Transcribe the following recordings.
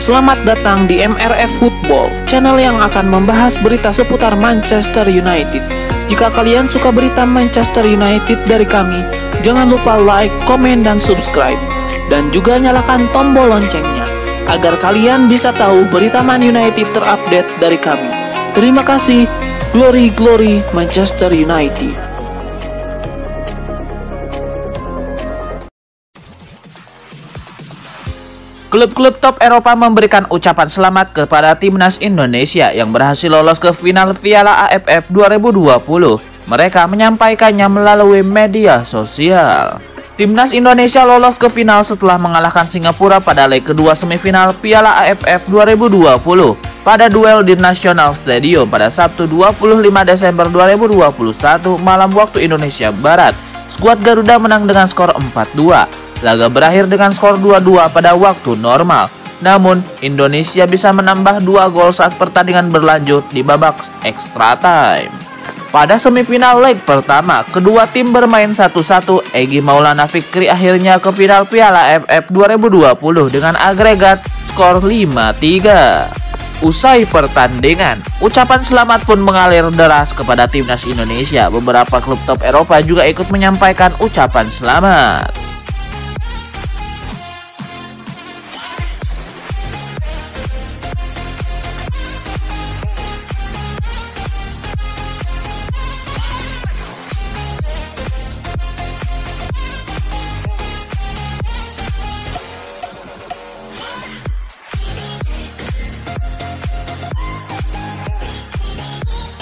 Selamat datang di MRF Football, channel yang akan membahas berita seputar Manchester United. Jika kalian suka berita Manchester United dari kami, jangan lupa like, komen, dan subscribe. Dan juga nyalakan tombol loncengnya, agar kalian bisa tahu berita Man United terupdate dari kami. Terima kasih, Glory Glory Manchester United. Klub-klub top Eropa memberikan ucapan selamat kepada timnas Indonesia yang berhasil lolos ke final Piala AFF 2020. Mereka menyampaikannya melalui media sosial. Timnas Indonesia lolos ke final setelah mengalahkan Singapura pada leg kedua semifinal Piala AFF 2020 pada duel di National Stadium pada Sabtu 25 Desember 2021 malam waktu Indonesia Barat. Skuad Garuda menang dengan skor 4-2. Laga berakhir dengan skor 2-2 pada waktu normal. Namun, Indonesia bisa menambah 2 gol saat pertandingan berlanjut di babak extra time. Pada semifinal leg pertama, kedua tim bermain 1-1. Egy Maulana Fikri akhirnya ke final Piala AFF 2020 dengan agregat skor 5-3. Usai pertandingan, ucapan selamat pun mengalir deras kepada timnas Indonesia. Beberapa klub top Eropa juga ikut menyampaikan ucapan selamat.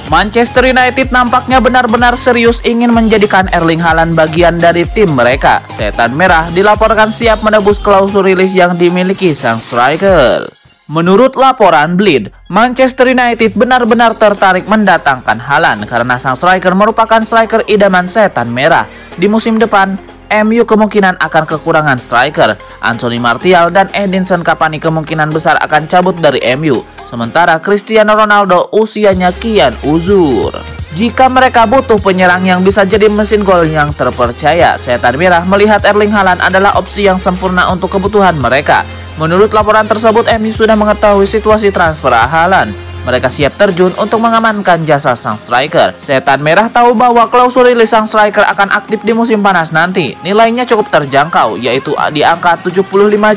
Manchester United nampaknya benar-benar serius ingin menjadikan Erling Haaland bagian dari tim mereka. Setan Merah dilaporkan siap menebus klausul rilis yang dimiliki sang striker. Menurut laporan Bleed, Manchester United benar-benar tertarik mendatangkan Haaland karena sang striker merupakan striker idaman Setan Merah. Di musim depan, MU kemungkinan akan kekurangan striker. Anthony Martial dan Edinson Cavani kemungkinan besar akan cabut dari MU. Sementara Cristiano Ronaldo usianya kian uzur. Jika mereka butuh penyerang yang bisa jadi mesin gol yang terpercaya, Setan Merah melihat Erling Haaland adalah opsi yang sempurna untuk kebutuhan mereka. Menurut laporan tersebut, MU sudah mengetahui situasi transfer Haaland. Mereka siap terjun untuk mengamankan jasa sang striker. Setan Merah tahu bahwa klausul rilis sang striker akan aktif di musim panas nanti. Nilainya cukup terjangkau, yaitu di angka 75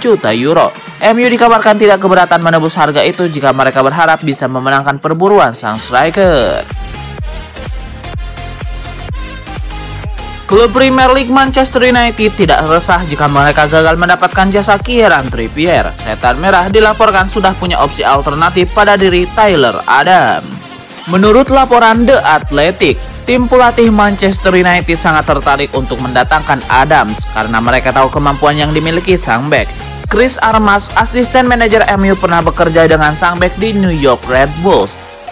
juta euro. MU dikabarkan tidak keberatan menebus harga itu jika mereka berharap bisa memenangkan perburuan sang striker. Klub Premier League Manchester United tidak resah jika mereka gagal mendapatkan jasa Kieran Trippier. Setan Merah dilaporkan sudah punya opsi alternatif pada diri Tyler Adams. Menurut laporan The Athletic, tim pelatih Manchester United sangat tertarik untuk mendatangkan Adams karena mereka tahu kemampuan yang dimiliki sang bek. Chris Armas, asisten manajer MU, pernah bekerja dengan sang bek di New York Red Bulls.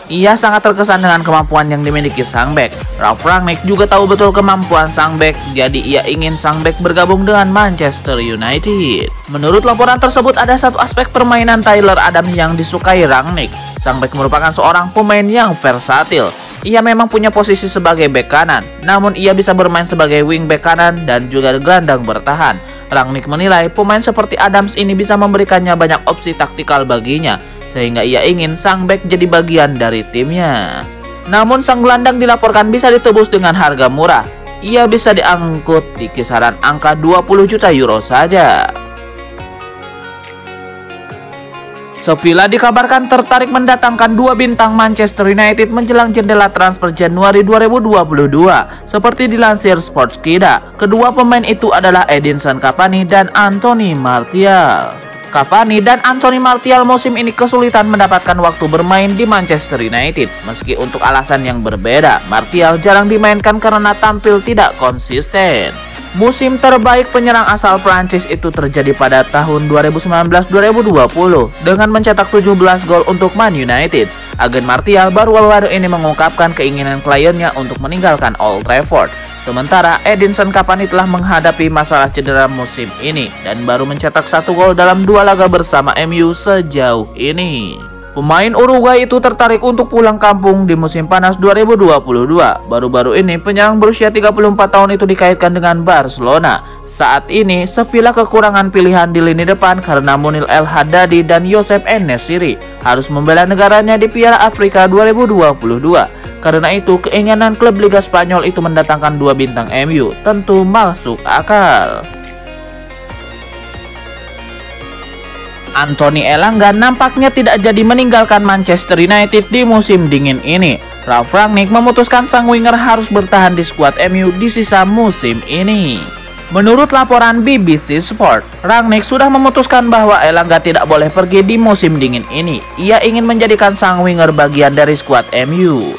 Ia sangat terkesan dengan kemampuan yang dimiliki sang bek. Ralf Rangnick juga tahu betul kemampuan sang bek, jadi ia ingin sang bek bergabung dengan Manchester United. Menurut laporan tersebut, ada satu aspek permainan Tyler Adams yang disukai Rangnick. Sang bek merupakan seorang pemain yang versatil. Ia memang punya posisi sebagai bek kanan, namun ia bisa bermain sebagai wing bek kanan dan juga gelandang bertahan. Rangnick menilai pemain seperti Adams ini bisa memberikannya banyak opsi taktikal baginya, sehingga ia ingin sang bek jadi bagian dari timnya. Namun sang gelandang dilaporkan bisa ditebus dengan harga murah. Ia bisa diangkut di kisaran angka 20 juta euro saja. Sevilla dikabarkan tertarik mendatangkan 2 bintang Manchester United menjelang jendela transfer Januari 2022. Seperti dilansir Sportskida, kedua pemain itu adalah Edinson Cavani dan Anthony Martial. Cavani dan Anthony Martial musim ini kesulitan mendapatkan waktu bermain di Manchester United. Meski untuk alasan yang berbeda, Martial jarang dimainkan karena tampil tidak konsisten. Musim terbaik penyerang asal Prancis itu terjadi pada tahun 2019-2020 dengan mencetak 17 gol untuk Man United. Agen Martial baru-baru ini mengungkapkan keinginan kliennya untuk meninggalkan Old Trafford. Sementara Edinson Cavani telah menghadapi masalah cedera musim ini dan baru mencetak 1 gol dalam 2 laga bersama MU sejauh ini. Pemain Uruguay itu tertarik untuk pulang kampung di musim panas 2022. Baru-baru ini penyerang berusia 34 tahun itu dikaitkan dengan Barcelona. Saat ini, Sevilla kekurangan pilihan di lini depan karena Munir El Haddadi dan Youssef En-Nesyri harus membela negaranya di Piala Afrika 2022. Karena itu, keinginan klub Liga Spanyol itu mendatangkan 2 bintang MU tentu masuk akal. Anthony Elanga nampaknya tidak jadi meninggalkan Manchester United di musim dingin ini. Ralf Rangnick memutuskan sang winger harus bertahan di skuad MU di sisa musim ini. Menurut laporan BBC Sport, Rangnick sudah memutuskan bahwa Elanga tidak boleh pergi di musim dingin ini. Ia ingin menjadikan sang winger bagian dari skuad MU.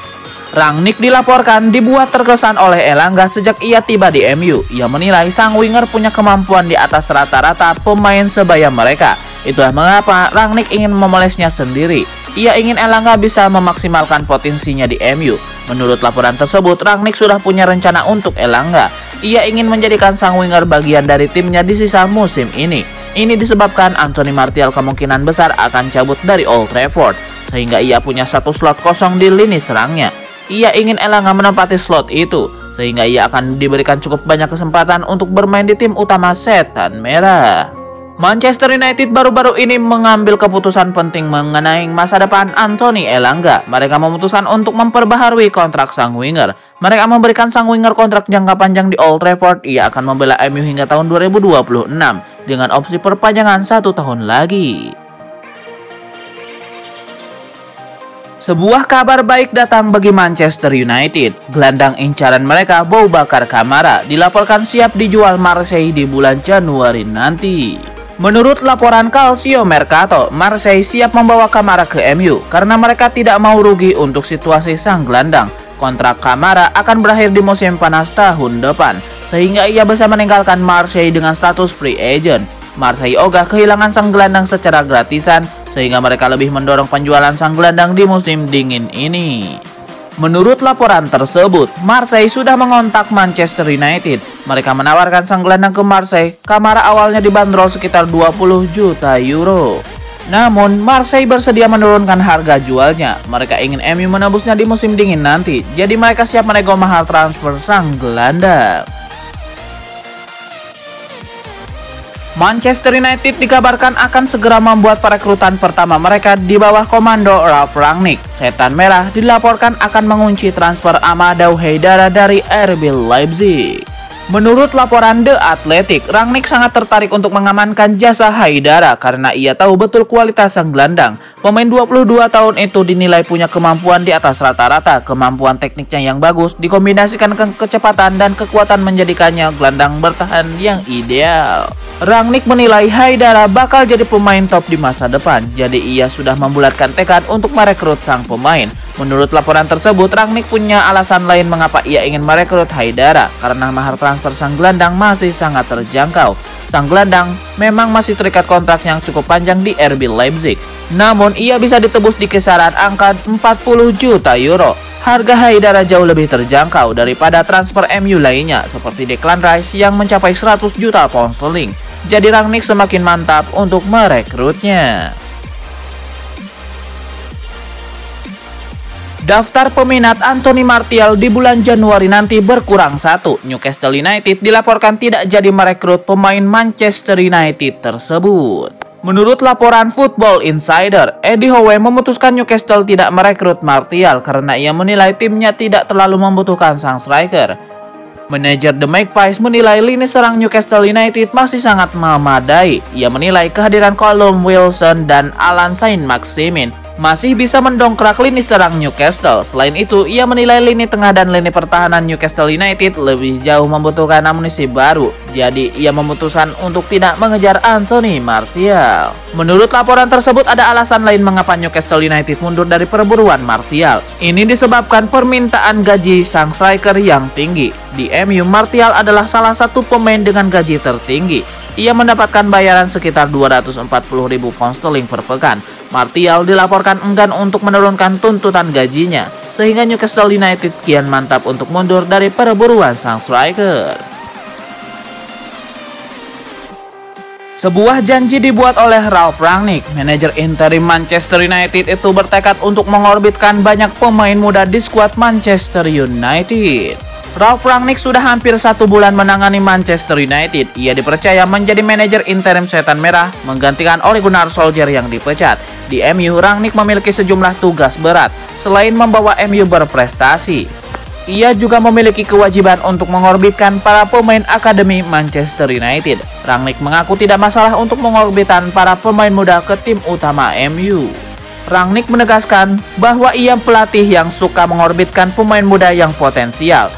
Rangnick dilaporkan dibuat terkesan oleh Elanga sejak ia tiba di MU. Ia menilai sang winger punya kemampuan di atas rata-rata pemain sebaya mereka. Itulah mengapa Rangnick ingin memolesnya sendiri. Ia ingin Elanga bisa memaksimalkan potensinya di MU. Menurut laporan tersebut, Rangnick sudah punya rencana untuk Elanga. Ia ingin menjadikan sang winger bagian dari timnya di sisa musim ini. Ini disebabkan Anthony Martial kemungkinan besar akan cabut dari Old Trafford, sehingga ia punya 1 slot kosong di lini serangnya. Ia ingin Elanga menempati slot itu, sehingga ia akan diberikan cukup banyak kesempatan untuk bermain di tim utama Setan Merah. Manchester United baru-baru ini mengambil keputusan penting mengenai masa depan Anthony Elanga. Mereka memutuskan untuk memperbaharui kontrak sang winger. Mereka memberikan sang winger kontrak jangka panjang di Old Trafford. Ia akan membela MU hingga tahun 2026 dengan opsi perpanjangan 1 tahun lagi. Sebuah kabar baik datang bagi Manchester United. Gelandang incaran mereka, Boubacar Kamara, dilaporkan siap dijual Marseille di bulan Januari nanti. Menurut laporan Calcio Mercato, Marseille siap membawa Kamara ke MU karena mereka tidak mau rugi untuk situasi sang gelandang. Kontrak Kamara akan berakhir di musim panas tahun depan, sehingga ia bisa meninggalkan Marseille dengan status free agent. Marseille ogah kehilangan sang gelandang secara gratisan, sehingga mereka lebih mendorong penjualan sang gelandang di musim dingin ini. Menurut laporan tersebut, Marseille sudah mengontak Manchester United. Mereka menawarkan sang gelandang ke Marseille. Kamara awalnya dibanderol sekitar 20 juta euro. Namun, Marseille bersedia menurunkan harga jualnya. Mereka ingin MU menebusnya di musim dingin nanti. Jadi mereka siap menego mahar transfer sang gelandang. Manchester United dikabarkan akan segera membuat perekrutan pertama mereka di bawah komando Ralf Rangnick. Setan Merah dilaporkan akan mengunci transfer Amadou Haidara dari RB Leipzig. Menurut laporan The Athletic, Rangnick sangat tertarik untuk mengamankan jasa Haidara karena ia tahu betul kualitas sang gelandang. Pemain 22 tahun itu dinilai punya kemampuan di atas rata-rata. Kemampuan tekniknya yang bagus dikombinasikan dengan kecepatan dan kekuatan menjadikannya gelandang bertahan yang ideal. Rangnick menilai Haidara bakal jadi pemain top di masa depan, jadi ia sudah membulatkan tekad untuk merekrut sang pemain. Menurut laporan tersebut, Rangnick punya alasan lain mengapa ia ingin merekrut Haidara, karena mahar transfer sang gelandang masih sangat terjangkau. Sang gelandang memang masih terikat kontrak yang cukup panjang di RB Leipzig, namun ia bisa ditebus di kisaran angka 40 juta euro. Harga Haidara jauh lebih terjangkau daripada transfer MU lainnya seperti Declan Rice yang mencapai 100 juta pound sterling. Jadi Rangnick semakin mantap untuk merekrutnya. Daftar peminat Anthony Martial di bulan Januari nanti berkurang 1. Newcastle United dilaporkan tidak jadi merekrut pemain Manchester United tersebut. Menurut laporan Football Insider, Eddie Howe memutuskan Newcastle tidak merekrut Martial karena ia menilai timnya tidak terlalu membutuhkan sang striker. Manajer The Magpies menilai lini serang Newcastle United masih sangat memadai. Ia menilai kehadiran Callum Wilson dan Alan Saint-Maximin masih bisa mendongkrak lini serang Newcastle. Selain itu, ia menilai lini tengah dan lini pertahanan Newcastle United lebih jauh membutuhkan amunisi baru. Jadi, ia memutuskan untuk tidak mengejar Anthony Martial. Menurut laporan tersebut, ada alasan lain mengapa Newcastle United mundur dari perburuan Martial. Ini disebabkan permintaan gaji sang striker yang tinggi. Di MU, Martial adalah salah satu pemain dengan gaji tertinggi. Ia mendapatkan bayaran sekitar 240.000 pound sterling per pekan. Martial dilaporkan enggan untuk menurunkan tuntutan gajinya, sehingga Newcastle United kian mantap untuk mundur dari perburuan sang striker. Sebuah janji dibuat oleh Ralf Rangnick. Manajer interim Manchester United itu bertekad untuk mengorbitkan banyak pemain muda di skuad Manchester United. Ralf Rangnick sudah hampir 1 bulan menangani Manchester United. Ia dipercaya menjadi manajer interim Setan Merah, menggantikan Ole Gunnar Solskjaer yang dipecat. Di MU, Rangnick memiliki sejumlah tugas berat. Selain membawa MU berprestasi, ia juga memiliki kewajiban untuk mengorbitkan para pemain akademi Manchester United. Rangnick mengaku tidak masalah untuk mengorbitkan para pemain muda ke tim utama MU. Rangnick menegaskan bahwa ia pelatih yang suka mengorbitkan pemain muda yang potensial.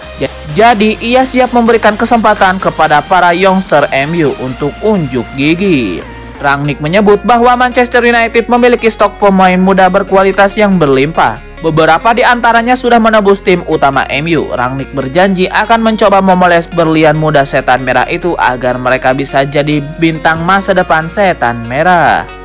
Jadi, ia siap memberikan kesempatan kepada para youngster MU untuk unjuk gigi. Rangnick menyebut bahwa Manchester United memiliki stok pemain muda berkualitas yang berlimpah. Beberapa di antaranya sudah menembus tim utama MU. Rangnick berjanji akan mencoba memoles berlian muda Setan Merah itu agar mereka bisa jadi bintang masa depan Setan Merah.